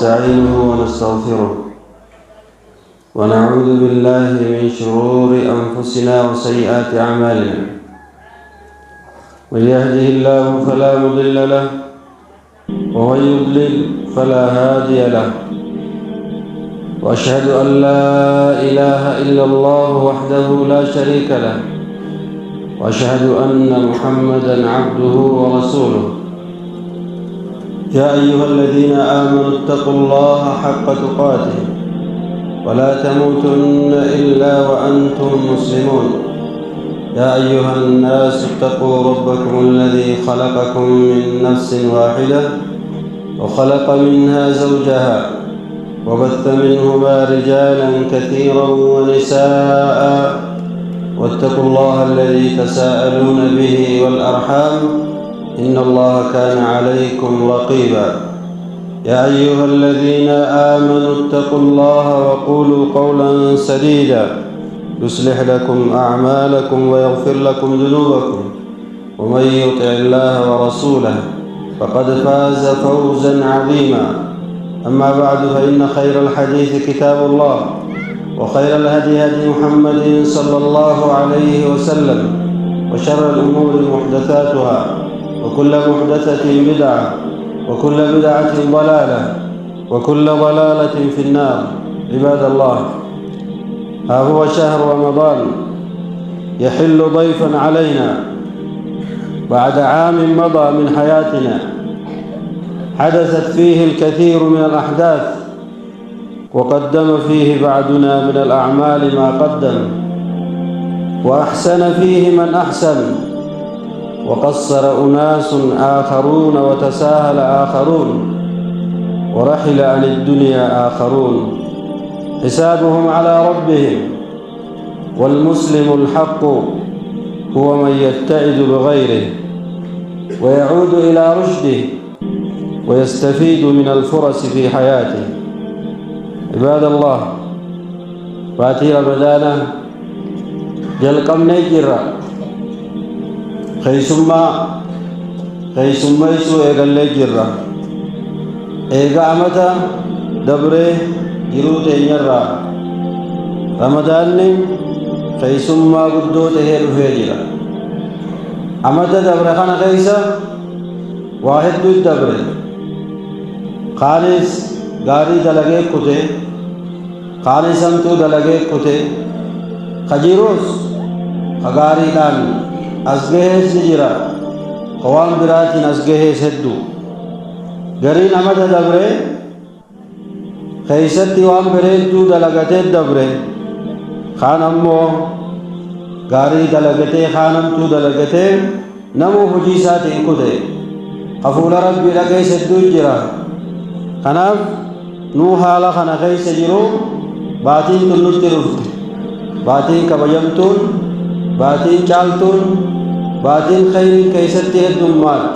ونستعينه ونستغفره ونعوذ بالله من شرور أنفسنا وسيئات أعمالنا. من يهده الله فلا مضل له ومن يضلل فلا هادي له. وأشهد أن لا إله إلا الله وحده لا شريك له، وأشهد أن محمدًا عبده ورسوله. يا أيها الذين آمنوا اتقوا الله حق تقاته ولا تموتن إلا وأنتم مسلمون. يا أيها الناس اتقوا ربكم الذي خلقكم من نفس واحدة وخلق منها زوجها وبث منهما رجالا كثيرا ونساء، واتقوا الله الذي تساءلون به والأرحام إن الله كان عليكم رقيبا. يا أيها الذين آمنوا اتقوا الله وقولوا قولا سديدا يصلح لكم أعمالكم ويغفر لكم ذنوبكم، ومن يطع الله ورسوله فقد فاز فوزا عظيما. أما بعد، فإن خير الحديث كتاب الله، وخير الهدي هدي محمد صلى الله عليه وسلم، وشر الأمور محدثاتها، وكل محدثة بدعة، وكل بدعة ضلالة، وكل ضلالة في النار. عباد الله، ها هو شهر رمضان يحل ضيفا علينا بعد عام مضى من حياتنا، حدثت فيه الكثير من الأحداث، وقدم فيه بعدنا من الأعمال ما قدم، وأحسن فيه من أحسن، وقصر أناس آخرون، وتساهل آخرون، ورحل عن الدنيا آخرون، حسابهم على ربهم. والمسلم الحق هو من يتعظ بغيره ويعود إلى رشده ويستفيد من الفرص في حياته. عباد الله، فاتي رمضان جلقم نجرة خيسما يسو إيغل جرة إيغا أمتا دبره جروت نجرة. رمضان خيسما قدو تهير فيجرة أمتا دبره خانا خيسا واحد دو دبره خالص غاري دلگه کتے، خالصاً تو دلگه کتے خجیروس خگاری دان ازگهش نجرا قوام براتین ازگهش هدو گرین امد دبره خیستی وام برید دو دلگته دبره خان امو غاری دلگته خانم تو دلگته نمو حجیسات کتے خفول ربی لگه سدو جرا. خناف نو حالا خنا خیس جرو باتین تن نتی رفت، باتین کبجمتون، باتین چالتون، باتین خیرین کیستی الدمات.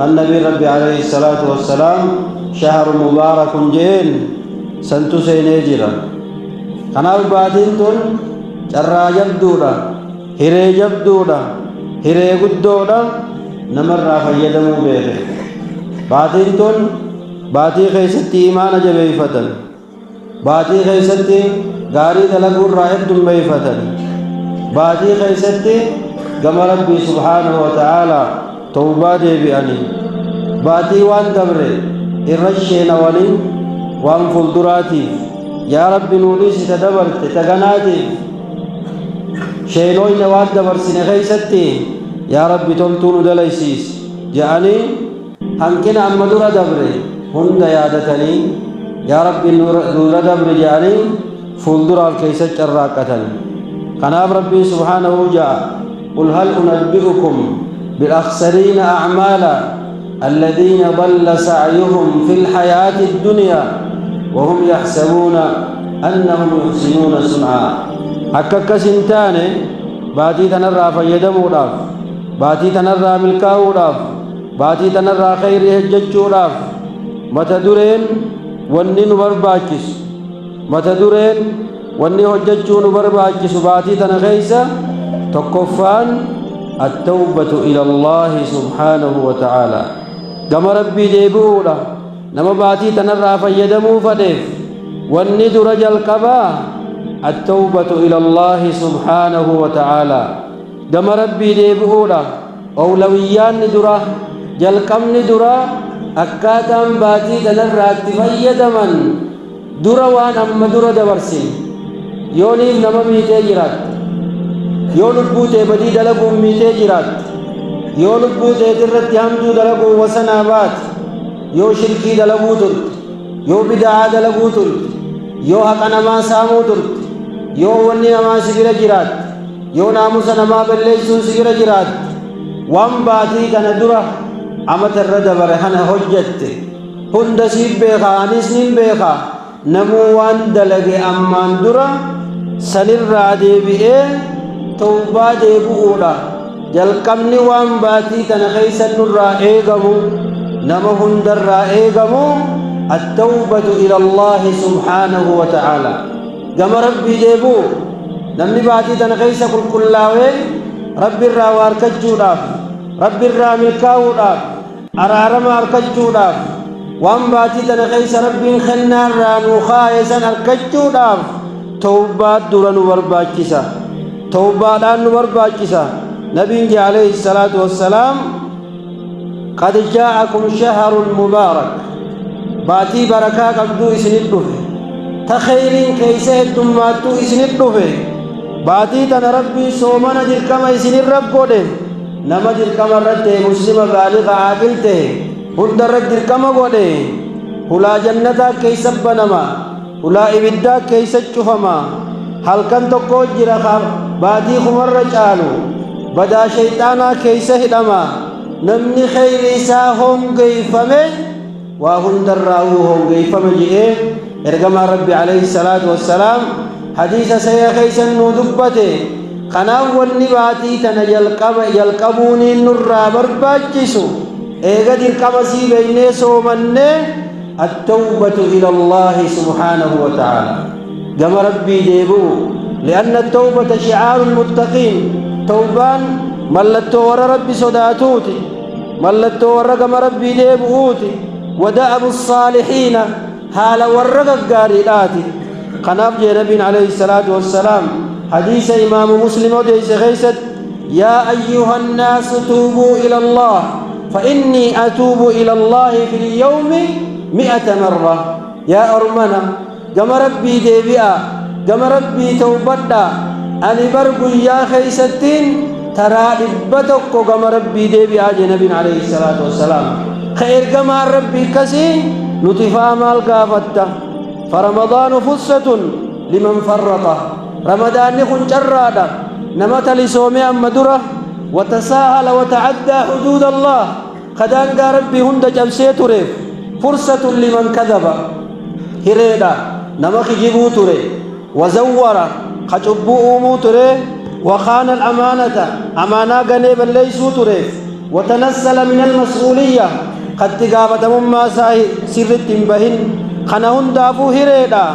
النبي ربي عليه الصلاة والسلام شهر مبارك جين سنتو سينجرا. خناف باتين تن چرا جبدودا هري جبدودا هري قدودا نمر فيدمو بيغي. باتين تن باتی خیستی ایمان جبیفتن، باتی خیستی گاری دلگور راحت دن بیفتن، باتی خیستی گم ربی سبحانه وتعالى توبہ دے بیانی، باتی وان دبرے الرشین ولین وان فلدراتی یا رب نولی سی تدبرت تگناتی شینوی نوان دبر سن خیستی یا رب تلتون دلیسیس جانی ہمکن امدور دبرے هند يادتني يا رب نور دبر جاني فولدر الكيسة الراكتن. قناب ربي سبحانه جاء قل هل أنبئكم بالأخسرين أعمالا الذين ضل سعيهم في الحياة الدنيا وهم يحسبون أنهم يحسنون صنعا. حكك سنتاني باتي تنرى فيدمو راف، باتي تنرى ملكاو راف، باتي تنرى خير هججو راف. متى درين وني نبرباكس، متى درين وني هججو نبرباكس. باتي تنغيسا تكفان التوبة إلى الله سبحانه وتعالى. كما ربي ديبولا نما باتي تنرى فيدمو فديف والندر جلقبا التوبة إلى الله سبحانه وتعالى دم ربي ديبؤولا أولويان ندرة جلقم ندرة أكاتم باتي تنرى تفيدمن درة وان أم درة دبرسين يونيف نما ميتي جرات يون البوتي بدي دلقو ميتي جرات يون البوتي درت يامدو دلقو وسنابات يو شركي دلقو تلت يو بدعا دلقو تلت يو حق نما سامو تلت يو وني نما سجر جرات يو ناموس نما بليسون سجر جرات وان باتي تندرة أمت الرد برهنا حجت هند سيب بيخا أنيس نين بيخا نمو وان دلقي أمان درة سنر رادي بئي توبا ديبو أولا جل قمني وان باتي تنخيس النر رائقمو نمو هند الرائقمو التوبة إلى الله سبحانه وتعالى قم ربي ديبو نمني باتي تنخيس كل كلاوي ربي الراوار كجوداف ربي الرامل كاوداف أرارم أركجوداف وان باتي تنخيس ربي خنار رانو خايسا أركجوداف توبات دوران ورباكسا توبات دان ورباكسا نبي عليه الصلاة والسلام قد جاءكم شهر مبارك باتي بركة قبدو إسندوه تخيرين كيسه الدماتو إسندوه باتي تنا ربي سومنا ديركما إسن الرب قده نما ديركما رد مسلم بالغ عاقلته هند رد ديركما قده هلا جنة كيسب بنما هلا إبدا كيسب شفما هل كان تقول جرخا باتي خمر رجالو بدا شيطانا كيسه دما نمني خير إساهم قيفمه وهند الراوهم قيفمه جئه إرقما ربي عليه الصلاة والسلام حديث سيخيسا ندبته خناو والنباتي يلقبوني النرى برباجسو إيغا ديركمسي بيني سومني التوبة إلى الله سبحانه وتعالى قام ربي ديبو لأن التوبة شعار المتقين توبان ملتو ور ربي صداتوتي ملتو ور قام ربي ديبوتي ودأب الصالحين حال ورق القارئات قناب نبي عليه الصلاة والسلام حديث إمام مسلم وديس غيست يا أيها الناس توبوا إلى الله فإني أتوب إلى الله في اليوم 100 مرة يا أرمنا قم ربي ديبئا قم ربي توبدا أني برقو يا خيستين ترى إبتك قم ربي ديبئا نبي عليه الصلاة والسلام خير قم ربي كسين نطفا مال قافتا فرمضان فرصة لمن فرطه رمضان نكون جرادا نمت لسومي أمدرة وتساهل وتعدى حدود الله خدان ربي هند جمسيت ريف فرصة لمن كذب هريدا نمخ جبو تري وزور خجبو أمو تري وخان الأمانة أمانا قنيبا ليسو تري وتنسل من المسؤولية قد تقابت مما سرت بهن خنهن دافو هريدا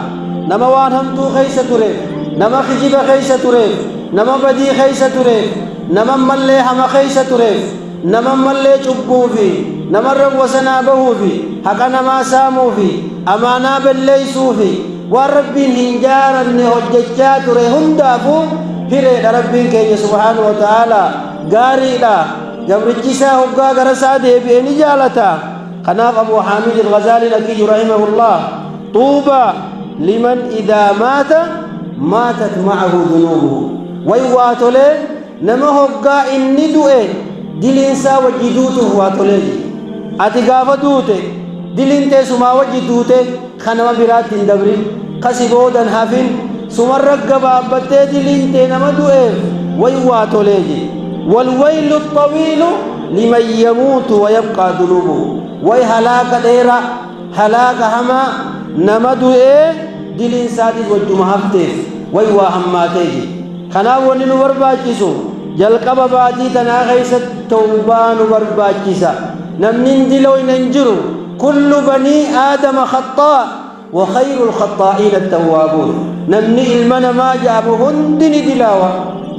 نما وان همتو خيسة تري نما خجب خيسة تري نما بدي خيسة تري نما ملي هم خيسة تري نما ملي چبو في نما رب وسنابه في حقا نما سامو في أمانا بالليسو في وربين هنجارا نهججا تري هندافو هريدا ربين كي سبحانه وتعالى غاريدا جبرجسا هقا غرسا دي بإني جالتا خناف أبو حامد الغزالي نكي رحمه الله طوبى لمن إذا ماتت معه ذنوبه ويواتولي نما هقا إني دوئي دلينسا وجدوته واتولي أتقاف دوته دلين تسما وجدوته خنما برات دبرين قصبودا حافين سمرق بابته دلين تنما دوئي ويواتولي والويل الطويل لمن يموت ويبقى ذنوبه ويهلاك ديرا هلاك هما نمدو دلين سادس والجمهفتف ويواهماتيه خناو ننور باجسو جلقب باتي تناغيس التوبان ورباجسا نمنين دلو ننجرو كل بني آدم خطاء وخير الخطائين التوابون نمني المنا ما جابهن دني دلاوة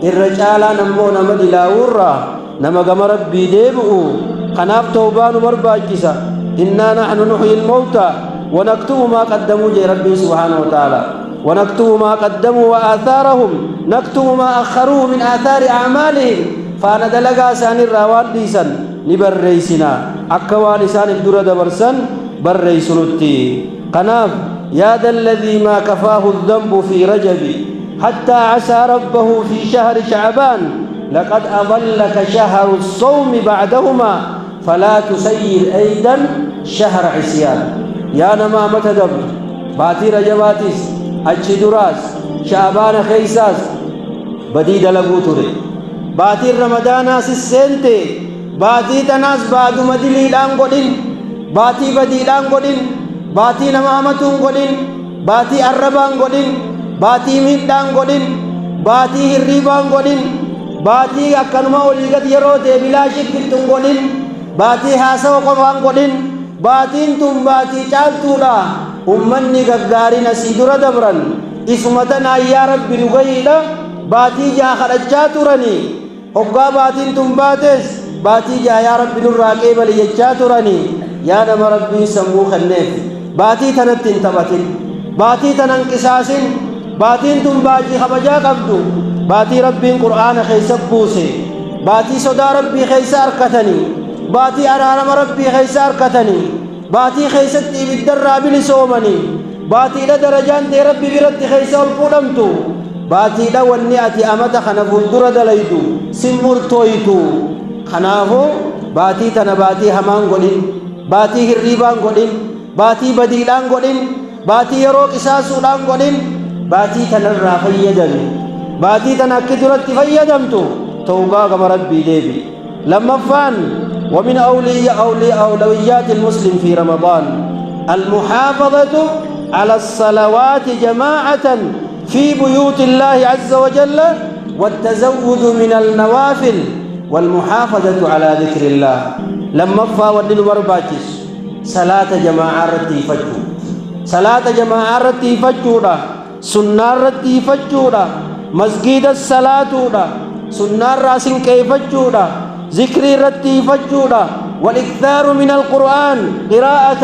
الرجال نمو نمدلاورا نما قم ربي ديبؤو خناف توبان ورباجسا إنا نحن نحيي الموتى ونكتب ما قدموا جي ربي سبحانه وتعالى ونكتب ما قدموا وآثارهم نكتب ما أخروا من آثار أعمالهم فانا دلقا سان الراوان ديسان نبريسنا أكوان سان الدرد برسن بريسنتي قناف يا ذا الذي ما كفاه الذنب في رجب حتى عسى ربه في شهر شعبان لقد أضلك شهر الصوم بعدهما فلا تسير أيضا شهر عصيان يا نما متدبر باتي رجباتيس أجي دراس شعبان خيساس بديد لغوتوري باتي رمضان سسنتي باتي تناس بعد مدلي لانغودين باتي بدي لانغودين باتي نمامتون غودين باتي الربان غودين باتي ميدان غودين باتي هريبان غودين باتي أكنما وليغت يروت بلاشي كتون غودين باتي هاسو قفان غودين باتين تم باتي چالتولا أمني غغاري نسيدورا دبرن اسمتنا يا رب نغيلا باتي جا خرجا ترني هقا باتين تم باتس باتي جا يا رب نراقي بل يجا ترني يا نم ربي سمو خنف باتي تنتين تباتين باتي تننقساسين باتين تم باجي خبجا قبدو باتي ربي قرآن خيسب بوسي باتي صدا ربي خيسار كتني باتي أرارم ربي خيسار كتني باتي خيستي بالدرابي لسومني باتي لدرجان دي ربي برد خيسا القلمتو باتي لونياتي أمتا خنفو الدرد ليتو سمور تويتو خنافو باتي تنباتي همان قلن باتي هريبان قلن باتي بديلان قلن باتي يروك إساسولان قلن باتي تنرى فيدن باتي تنكدرت فيدمتو توبا كم ربي ديبي لما فان ومن أولويات المسلم في رمضان المحافظة على الصلوات جماعة في بيوت الله عز وجل والتزود من النوافل والمحافظة على ذكر الله لما فاودن ورباكس صلاة جماعة رتي فجو صلاة جماعة رتي فجودا سنة رتي فجودا مسجد الصلاة سنة راسن كيف فجودا ذكري رتي فجودا والإكثار من القرآن قراءة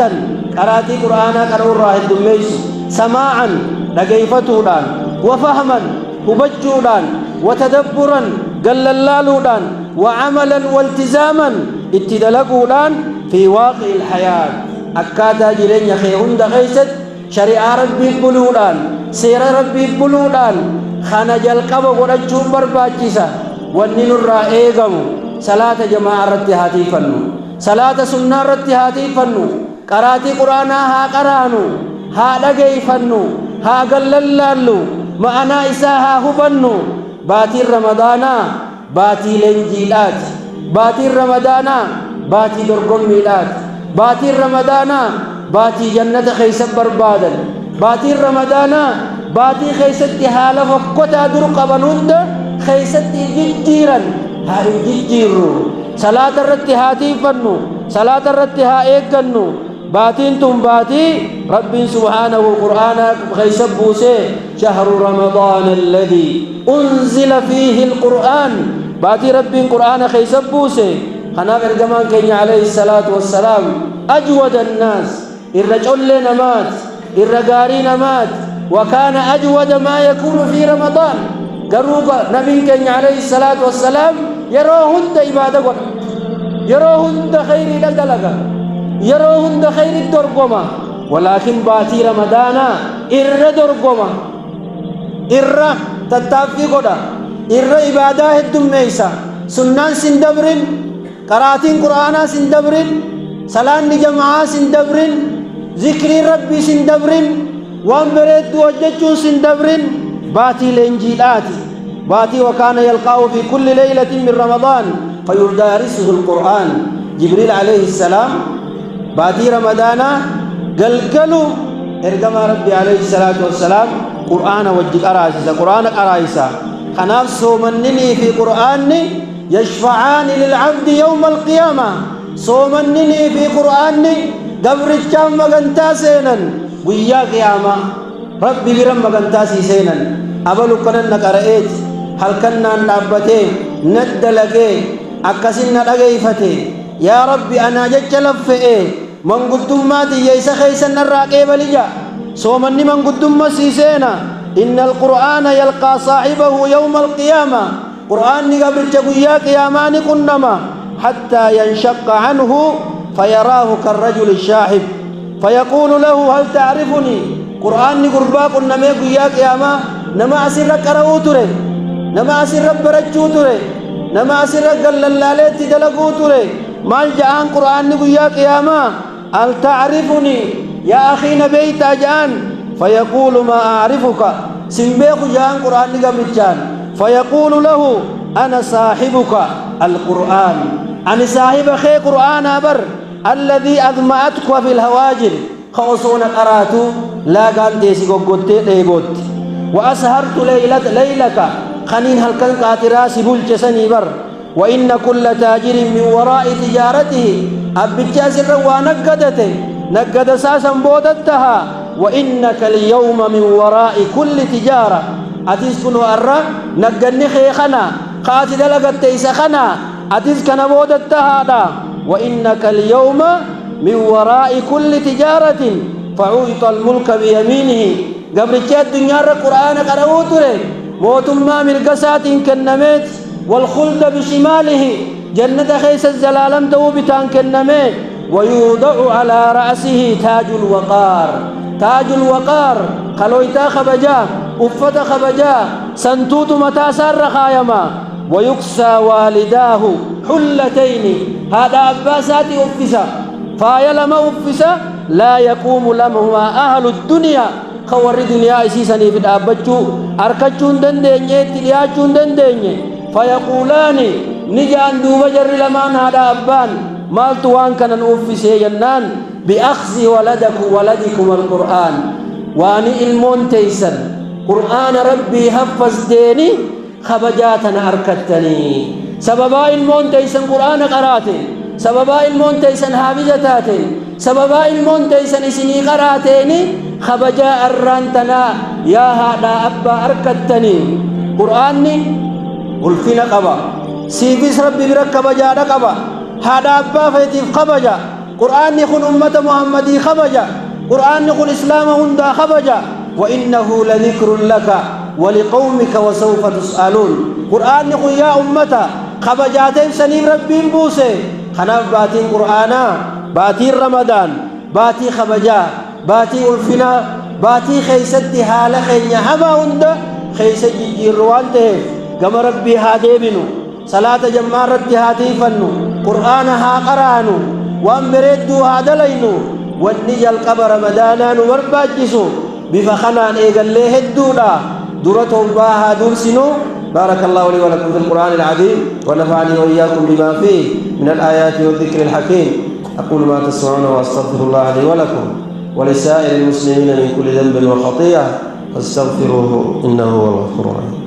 قراتي قرآن قرأوا الراهد دميس سماعا لقيفتودان وفهما هبجودان وتدبرا قللالودان وعملا والتزاما اتدلقودان في واقع الحياة أكادا جلين يخيهن دخيست شريعة ربي بلودان سير ربي بلودان خانجل قبو ورجوم برباجيسا ونن الرائقم صلاة جماعة رتي هاتي فنو صلاة سنة رتي هاتي فنو قراتي قرآنا ها قرانو ها لغي فنو ها قللالو معنا إساها هبنو باتي رمضانا باتي لنجيلات باتي رمضانا باتي درقم ميلات باتي رمضانا باتي جنة خيسب بربادا باتي رمضانا باتي خيستي حالة فقوتا درق بنوند خيستي ججيرا هاري ججيرو صلاة الرتي هاتي فنو صلاة الرتي ها ايقنو باتين تم باتي رب سبحانه قرآن خيسب بوسي شهر رمضان الذي أنزل فيه القرآن باتي رب قرآن خيسب بوسي خنا برجمان كي عليه الصلاة والسلام أجود الناس الرجل نمات الرجاري نمات وكان أجود ما يكون في رمضان قروب نبي كي عليه الصلاة والسلام يروهن عبادة يروهن خير لدلقة يروهن خير الدرقمة ولكن باتي رمضان إر درقمة إر تتافي قدا إر عبادة الدميسة سنان سندبرين قراتين قرآن سندبرين سلام جماعة سندبرين ذكر ربي سندبرين وامبريد وججو سندبرين باتي الانجيلاتي باتي وكان يلقاه في كل ليلة من رمضان فيدارسه القرآن جبريل عليه السلام باتي رمضان قلقلوا ارقما ربي عليه الصلاة والسلام قرآن وجد أرائسا قرآن أرائسا خناف صومنني في قرآن يشفعان للعبد يوم القيامة صومنني في قرآن قبر الجام مغنتا سينا ويا قيامة ربي برم مغنتا سينا أبلو كنن نقرأيت هل كنا نعبتين ندلقين أكسن نقيفتين يا ربي أنا جج لفئين من قدمات ييسا خيسن الراقب لجا صومني من قدم سيسينا إن القرآن يلقى صاحبه يوم القيامة قرآن قبل جبويا قيامان كنما حتى ينشق عنه فيراه كالرجل الشاحب فيقول له هل تعرفني قرآن قربا كنما قيا قياما نما أسر قرأو تري نما أسر برجو تري نما أسر قللالات دلقو تري مال جاءان قرآن قيا قياما هل تعرفني يا أخي نبيت أجان فيقول ما أعرفك سنبيق جاءان قرآن قبل جان فيقول له أنا صاحبك القرآن أنا صاحب خي قرآن أبر الذي أظمأتك في الهواجر خوصون قراتو لا كان تيسي قد ليقود وأسهرت ليلك خنين هل كان قاتراس بلجسني بر وإن كل تاجر من وراء تجارته أبجاز الروا نقد ساسا بودتها وإنك اليوم من وراء كل تجارة أتسكن أرى نقدني خيخنا قاتل لقد تيسخنا أتسكن بودتها وإنك اليوم من وراء كل تجارة فعوط الملك بيمينه قبل كاد الدنيا القرآن قرأوته موت ما من قسات كنميت والخلد بشماله جنة خيس الزلالم توبتان كنميت ويوضع على رأسه تاج الوقار خلويتا خبجا أفت خبجا سنتوت متاسر خايما ويكسى والداه حلتين هذا أباسات أفسا فايلما أفسا لا يقوم لهما أهل الدنيا خور الدنيا إسيساني في الأبجو أركجون دنديني تلياجون دنديني فيقولان نجان دوب جر لمان هذا أبان مالتوان كان أفسي ينان بأخذ ولدكم القرآن واني المون تيسن قرآن ربي حفظ ديني خبجاتنا أركتني سببا المون تيسن قرآن قراتي سببا المون تيسن حافظتاتي سببا المون تيسن سني قراتيني خبجا أرانتنا يا هذا أبا أركتني قرآني قلفنا قبا سيفيس ربي برك خبجا قبا هذا أبا فيتيف خبجا قرآن يخون أمة محمدي خبجا قرآن يخون إسلام هندا خبجا وإنه لذكر لك ولقومك وسوف تسألون قرآن يخون يا أمتا خبجاتين سنين ربين بوسي خناف باتين قرآنا باتين رمضان باتي خبجا باتي ألفنا باتي خيستي حال خينيا هما هندا خيست جيروان تهف كما ربي هادي بنو صلاة جمار ربي هادي فنو قرآن ها قرانو وان بريدو هذا لينو والنجا القبر مدانا نورباجسو بفخنان ايقال ليه الدولا دورتهم باها دورسنو بارك الله لي ولكم في القرآن العظيم ونفعني وإياكم بما فيه من الآيات والذكر الحكيم أقول ما تسمعون وأستغفر الله لي ولكم ولسائر المسلمين من كل ذنب وخطيئة فاستغفروه إنه هو الغفور الرحيم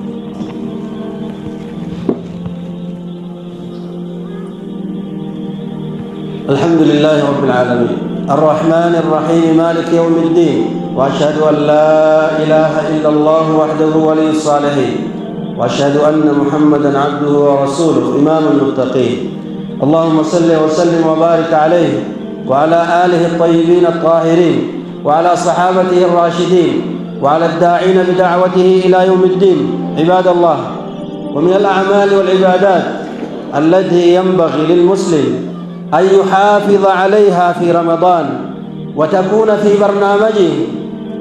الحمد لله رب العالمين الرحمن الرحيم مالك يوم الدين وأشهد أن لا إله إلا الله وحده ولي الصالحين وأشهد أن محمدا عبده ورسوله إمام المتقين اللهم صل وسلم وبارك عليه وعلى آله الطيبين الطاهرين وعلى صحابته الراشدين وعلى الداعين بدعوته إلى يوم الدين عباد الله ومن الأعمال والعبادات التي ينبغي للمسلم أن يحافظ عليها في رمضان وتكون في برنامجه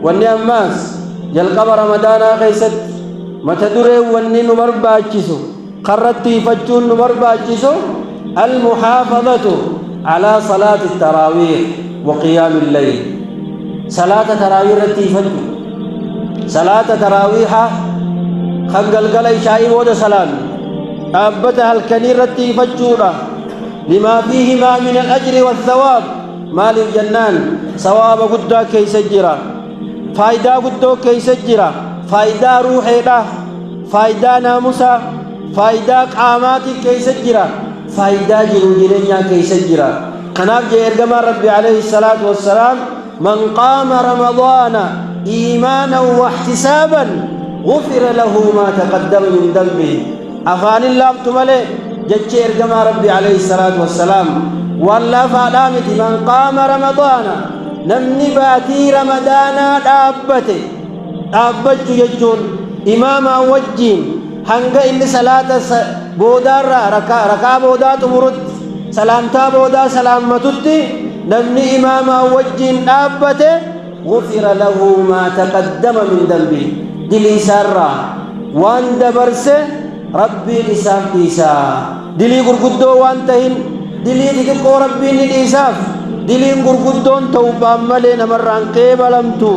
والنياماس يلقب رمضان خيست متدري ونين مرباجسو قررتي فجون مرباجسو المحافظة على صلاة التراويح وقيام الليل صلاة تراويح رتي فجو صلاة تراويح خنقل قلي شائي بود سلام أبتها الكنير رتي فجونا لما فيهما من الأجر والثواب مال الجنان ثواب قد كي سجرا فايدة قد كي سجرا فايدة روحي له فايدة ناموسا فايدة قامات كي سجرا فايدة جرودينيا كي سجرا قناف جيرجما ربي عليه الصلاة والسلام من قام رمضان إيمانا واحتسابا غفر له ما تقدم من ذنبه أفان الله تملي جتشير كما ربي عليه الصلاة والسلام ولا فادامت من قام رمضان نمني باتي رمضان دابت يجون إماما وجين هنگا إن صلاة بودار ركا بودا تمرد سلامتا بودا سلامتت نمني إماما وجين دابت غفر له ما تقدم من ذنبه دلي سارة وان دبرسه ربي إساف إيسا دلي قرقدو وان تهين دلي دقو ربي إساف دلي قرقدون توبا ملي نمران قيبالمتو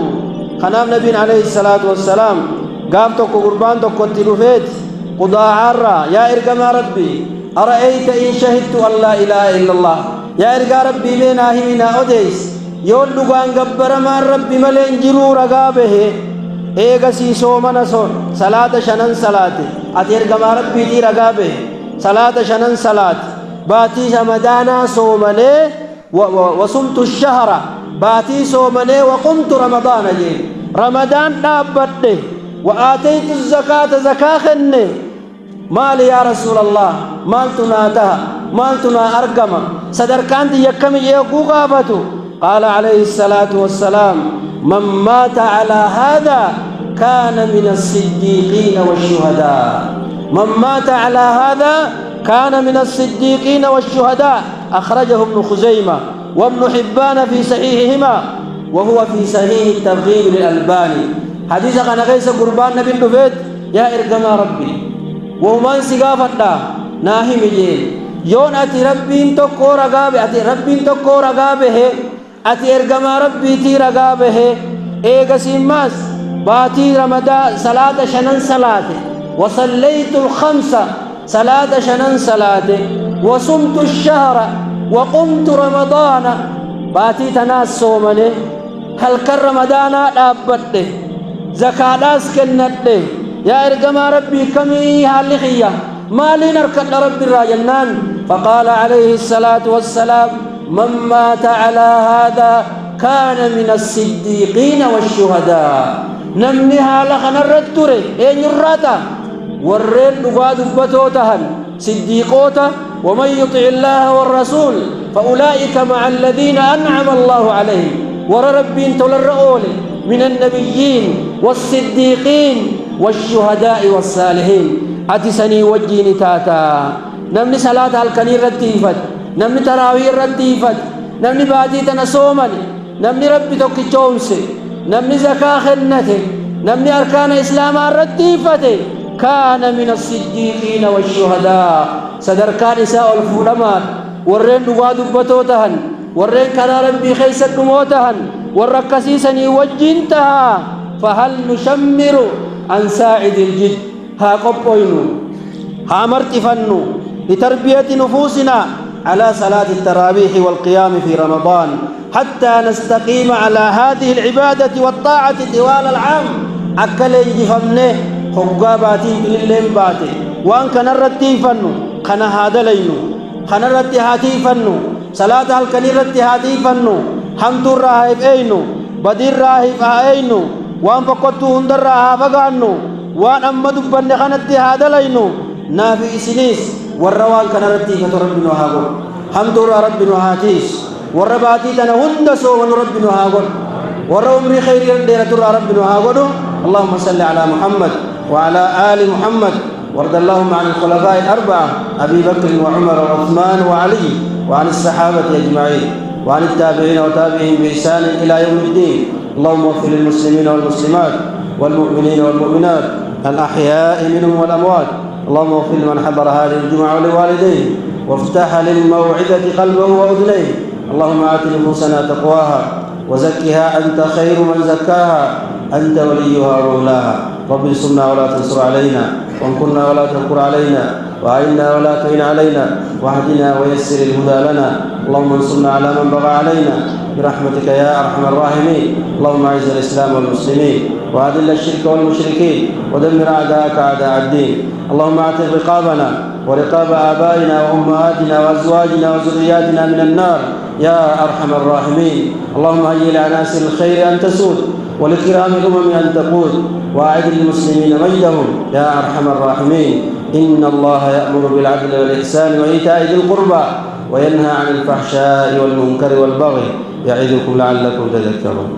خنام نبي عليه الصلاة والسلام قام توقو قربان توقو تلوفيت قضاء عرى يا إرقم ربي أرأيت إن شهدت أن لا إله إلا الله يا إرقى ربي بين آهمنا أديس يقول لقان قبر ما ربي ملين جرو رقابه إيقا سيسو منسون صلاة شنن صلاة أتير قما ربي دي رقابه صلاة شنن صلاة باتي رمضان صومني وصمت الشهر باتي صومني وقمت رمضان جي رمضان نابته وآتيت الزكاة زكاة خني مالي يا رسول الله مالتنا تها مالتنا أرقم صدر كانت يكمي يقو غابته قال عليه الصلاة والسلام من مات على هذا كان من الصديقين والشهداء من مات على هذا كان من الصديقين والشهداء أخرجه ابن خزيمة وابن حبان في صحيحهما وهو في صحيح الترغيب للألباني حديث عن غيث قربان نبي النفيد يا إرقم ربي ومن سقافة ناهم جيل يون أتي ربين تقو رقابه أتي ربين تقو رقابه أتي إرقم ربي تي رقابه إيقا سيماس باتي رمضان صلاة شنن صلاة وصليت الخمسة صلاة شنن صلاة وصمت الشهر وقمت رمضان باتي تناس صومني هل كر رمضان لابته زكاة اسكنته يا إرقم ربي كمي هالخية ما لي نركض ربي الراجنان فقال عليه الصلاة والسلام من مات على هذا كان من الصديقين والشهداء نمنها لخنا الردوري اين الراتا والرين نقاد بتوتهن صديقوتا ومن يطع الله والرسول فأولئك مع الذين أنعم الله عليهم وربين تولرؤول من النبيين والصديقين والشهداء والصالحين أتسني وجيني تاتا نمني صلاة الكنير رديفت نمني تراوير رديفت نمني بادي تنسومن نمني ربي توكي جونسي نمني زكاة خنته نمني أركان إسلام رديفته كان من الصديقين والشهداء صدر كان نساء الفلمان ورين نقاد بتوتهن ورين كان ربي خيسة موتهن والركسيسني وجنتها فهل نشمر عن ساعد الجد ها قبوينو ها مرتفنو لتربية نفوسنا على صلاة التراويح والقيام في رمضان حتى نستقيم على هذه العبادة والطاعة طوال العام أكل يجفمنه حقاباتين للين باتي وان كان الرتيفنو كان هذا لينو كان الرتيفنو صلاة الكنيرتيفنو حمد الراهب اينو بدير راهب اينو وان فقدتو هندر راهب فقانو وان أمدو بند خانت هذا لينو نافي سنيس والروان كان رتيفة ربنا هاقول حمد ربنا هاتيس والرباتي تنا هندسو ون ربنا هاقول والرمري خير ينديرة ربنا هاقول اللهم صل على محمد وعلى آل محمد وارض اللهم عن الخلفاء الأربعة أبي بكر وعمر وعثمان وعلي وعن الصحابة أجمعين وعن التابعين وتابعين بإحسان إلى يوم الدين اللهم اغفر للمسلمين والمسلمات والمؤمنين والمؤمنات الأحياء منهم والأموات اللهم اغفر لمن حضر هذه الجمعة ولوالديه وافتح للموعظة قلبه وأذنيه اللهم آت نفوسنا تقواها وزكها أنت خير من زكاها أنت وليها ومولاها رب انصرنا ولا تنصر علينا وانصرنا ولا تنكر علينا وأعنا ولا تعن علينا واهدنا ويسر الهدى لنا اللهم انصرنا على من بغى علينا برحمتك يا أرحم الراحمين اللهم أعز الإسلام والمسلمين وأذل الشرك والمشركين ودمر أعداءك أعداء الدين اللهم اعتق رقابنا ورقاب آبائنا وأمهاتنا وأزواجنا وذرياتنا من النار يا أرحم الراحمين اللهم هيئ لعناصر الخير أن تسود ولكرام الأمم أن تقود وأعد للمسلمين مجدهم يا أرحم الراحمين إن الله يأمر بالعدل والإحسان وإيتاء ذي القربى وينهى عن الفحشاء والمنكر والبغي يعظكم لعلكم تذكرون